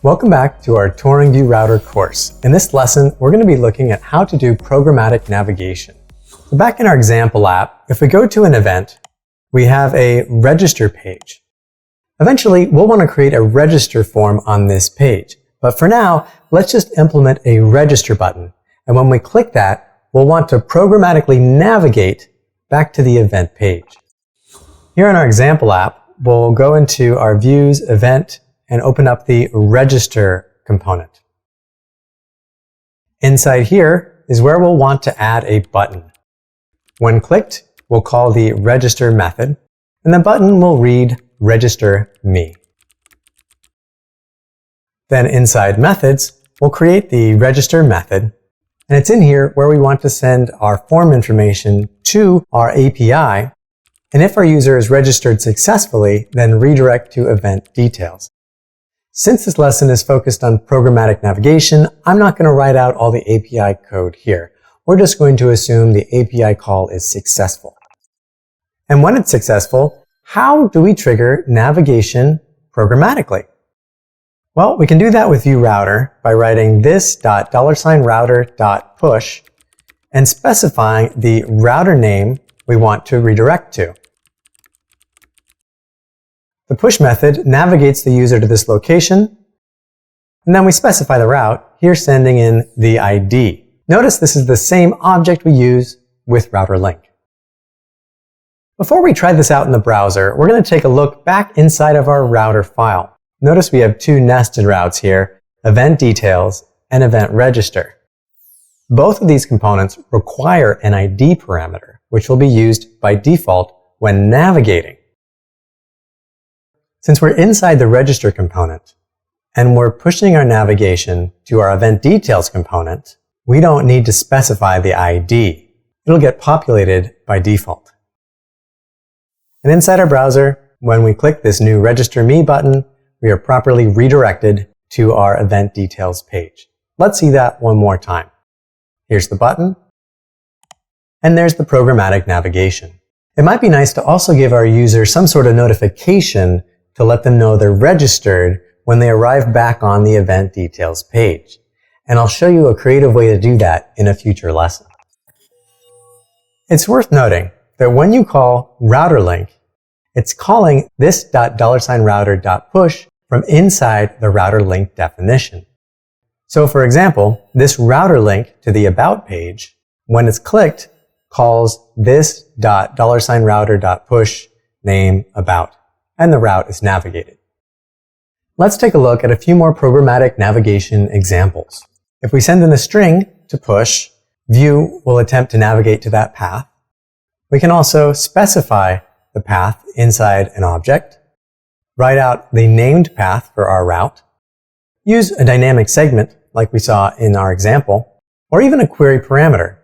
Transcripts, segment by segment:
Welcome back to our Touring View Router course. In this lesson, we're going to be looking at how to do programmatic navigation. So back in our example app, if we go to an event, we have a register page. Eventually, we'll want to create a register form on this page. But for now, let's just implement a register button. And when we click that, we'll want to programmatically navigate back to the event page. Here in our example app, we'll go into our Views, Event, and open up the Register component. Inside here is where we'll want to add a button. When clicked, we'll call the Register method, and the button will read Register Me. Then inside Methods, we'll create the Register method, and it's in here where we want to send our form information to our API, and if our user is registered successfully, then redirect to Event Details. Since this lesson is focused on programmatic navigation, I'm not going to write out all the API code here. We're just going to assume the API call is successful. And when it's successful, how do we trigger navigation programmatically? Well, we can do that with ViewRouter by writing this.$router.push and specifying the router name we want to redirect to. The push method navigates the user to this location, and then we specify the route, here sending in the ID. Notice this is the same object we use with router link. Before we try this out in the browser, we're going to take a look back inside of our router file. Notice we have two nested routes here, Event Details and Event Register. Both of these components require an ID parameter, which will be used by default when navigating. Since we're inside the Register component, and we're pushing our navigation to our Event Details component, we don't need to specify the ID. It'll get populated by default. And inside our browser, when we click this new Register Me button, we are properly redirected to our Event Details page. Let's see that one more time. Here's the button, and there's the programmatic navigation. It might be nice to also give our user some sort of notification to let them know they're registered when they arrive back on the Event Details page. And I'll show you a creative way to do that in a future lesson. It's worth noting that when you call router link, it's calling this.$router.push from inside the router link definition. So for example, this router link to the About page, when it's clicked, calls this.$router.push name about, and the route is navigated. Let's take a look at a few more programmatic navigation examples. If we send in a string to push, View will attempt to navigate to that path. We can also specify the path inside an object, write out the named path for our route, use a dynamic segment like we saw in our example, or even a query parameter.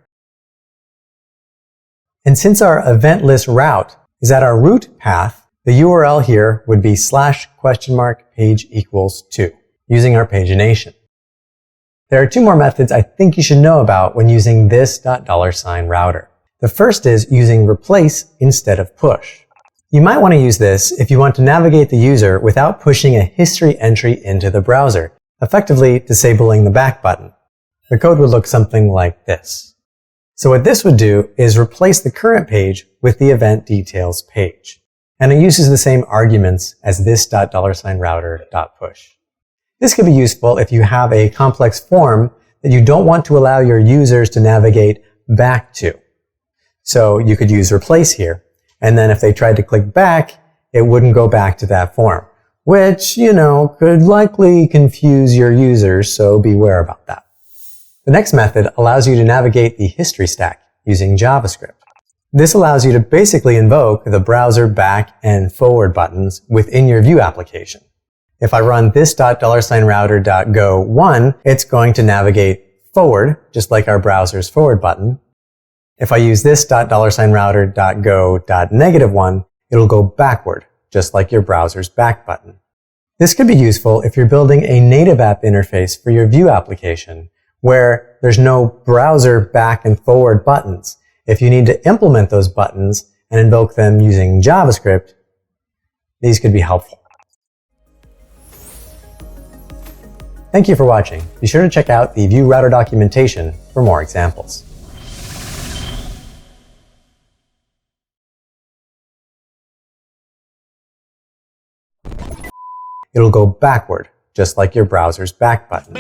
And since our event list route is at our root path, the URL here would be /page=2 using our pagination. There are two more methods I think you should know about when using this.$router. The first is using replace instead of push. You might want to use this if you want to navigate the user without pushing a history entry into the browser, effectively disabling the back button. The code would look something like this. So what this would do is replace the current page with the Event Details page. And it uses the same arguments as this.$router.push. This could be useful if you have a complex form that you don't want to allow your users to navigate back to. So you could use replace here, and then if they tried to click back, it wouldn't go back to that form, which, could likely confuse your users, so beware about that. The next method allows you to navigate the history stack using JavaScript. This allows you to basically invoke the browser back and forward buttons within your View application. If I run this.$router.go1, it's going to navigate forward, just like our browser's forward button. If I use this.$router.go.1, it'll go backward, just like your browser's back button. This could be useful if you're building a native app interface for your View application, where there's no browser back and forward buttons. If you need to implement those buttons and invoke them using JavaScript, these could be helpful. Thank you for watching. Be sure to check out the View Router documentation for more examples. It'll go backward, just like your browser's back button.